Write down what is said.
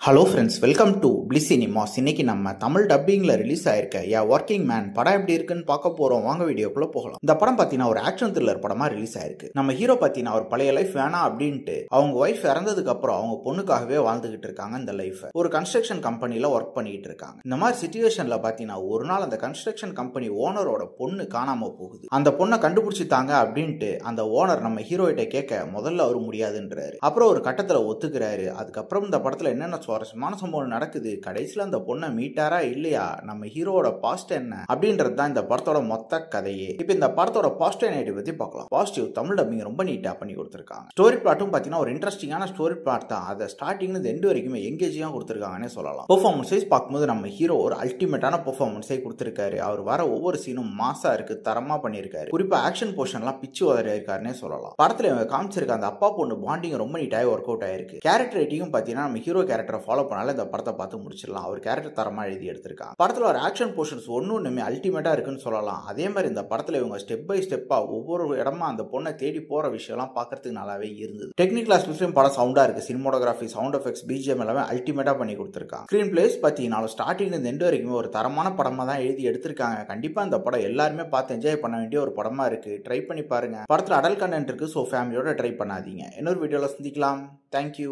Hello friends, welcome to bliss cinemas. இன்னைக்கு நம்ம Tamil டப்பிங்ல release ஆயிருக்க யா ஒர்க்கிங் மேன் படம் எப்படி இருக்குன்னு பார்க்க போறோம். வாங்க வீடியோக்குள்ள போகலாம். இந்த படம் பார்த்தீங்கன்னா ஒரு ஆக்ஷன் த்ரில்லர் படமா ரிலீஸ் ஆயிருக்கு. நம்ம ஹீரோ பார்த்தீங்கன்னா ஒரு பழைய லைஃப் வேணாம் அப்படின்ட்டு அவங்க ஒய்ஃப் இறந்ததுக்கு அப்புறம் அவங்க பொண்ணுக்காகவே வாழ்ந்துகிட்டு இருக்காங்க. இந்த லைஃப் ஒரு கன்ஸ்ட்ரக்ஷன் கம்பெனில ஒர்க் பண்ணிட்டு இருக்காங்க. இந்த மாதிரி சிச்சுவேஷன்ல பார்த்தீங்கன்னா ஒரு நாள் அந்த கன்ஸ்ட்ரக்ஷன் கம்பெனி ஓனரோட பொண்ணு காணாம போகுது. அந்த பொண்ணை கண்டுபிடிச்சிட்டாங்க அப்படின்ட்டு அந்த ஓனர் நம்ம ஹீரோயிட்ட கேட்க முதல்ல அவர் முடியாதுன்றாரு. அப்புறம் ஒரு கட்டத்துல ஒத்துக்கிறாரு. அதுக்கப்புறம் இந்த படத்துல என்னென்ன சுவாரஸ்யமான சம்பவம் நடக்குது, கடைசியில் அந்த பொண்ணை மீட்டாரா இல்லையா, நம்ம ஹீரோட பாஸ்ட் என்ன அப்படின்றது தான் இந்த படத்தோட மொத்த கதையே. இப்போ இந்த படத்தோட பாசிட்டிவ் நெகட்டிவ் பத்தி பார்க்கலாம். பாசிட்டிவ், தமிழ் டப்பிங் ரொம்ப நீட்டா பண்ணி கொடுத்திருக்காங்க. ஸ்டோரி பிளாட்டும் பார்த்தீங்கன்னா ஒரு இன்ட்ரெஸ்டிங்கான ஸ்டோரி பிளாட் தான். அதை ஸ்டார்டிங்ல இருந்து எண்ட் வரைக்குமே எங்கேஜிங்கா கொடுத்திருக்காங்கன்னே சொல்லலாம். பெர்ஃபார்மன்ஸ் வைஸ் பார்க்கும்போது நம்ம ஹீரோ ஒரு அல்டிமேட்டான பெர்ஃபார்மன்ஸை கொடுத்திருக்காரு. அவர் வர ஒவ்வொரு சீனும் மாசா இருக்கு, தரமா பண்ணியிருக்காரு. குறிப்பா ஆக்ஷன் போர்ஷன்லாம் பிச்சு உதறி இருக்காருன்னே சொல்லலாம். படத்துல இவங்க காமிச்சிருக்க அந்த அப்பா பொண்ணு பாண்டிங் ரொம்ப நீட்டாக ஒர்க் அவுட் ஆயிருக்கு. கேரக்டர் ரைட்டிங்கும் பார்த்தீங்கன்னா நம்ம ஹீரோ கேரக்டர் ஃபாலோ பண்ணால இந்த படத்தை பார்த்து முடிச்சிடலாம். அவர் கேரக்டர் தரமா எழுதி எடுத்திருக்காங்க. படத்துல ஒரு ஆக்ஷன் போர்ஷன்ஸ் ஒண்ணுமே அல்டிமேட்டா இருக்குன்னு சொல்லலாம். அதே மாதிரி இந்த படத்துல இவங்க ஸ்டெப் பை ஸ்டெப்பா ஒவ்வொரு இடமா அந்த பொண்ணை தேடி போற விஷயம்லாம் பார்க்கறதுக்கு நல்லாவே இருந்தது. டெக்னிக்கல் ஆஸ்பெக்ட்லயும் படம் சவுண்டா இருக்கு. சினிமோட்டோகிராஃபி, சவுண்ட் எஃபெக்ட்ஸ், பிஜிஎம் எல்லாமே அல்டிமேட்டா பண்ணி கொடுத்திருக்காங்க. ஸ்கிரீன் பிளேஸ் பார்த்தீங்கன்னா ஸ்டார்டிங்ல இருந்து எண்ட் வரைக்குமே ஒரு தரமான படமா தான் எழுதி எடுத்திருக்காங்க. கண்டிப்பா இந்த படம் எல்லாருமே பார்த்து என்ஜாய் பண்ண வேண்டிய ஒரு படமா இருக்கு. ட்ரை பண்ணி பாருங்க. படத்துல அடல்ட் கண்டென்ட் இருக்கு, சோ ஃபேமிலியோட ட்ரை பண்ணாதீங்க. இன்னொரு வீடியோல சந்திக்கலாம். தேங்க்யூ.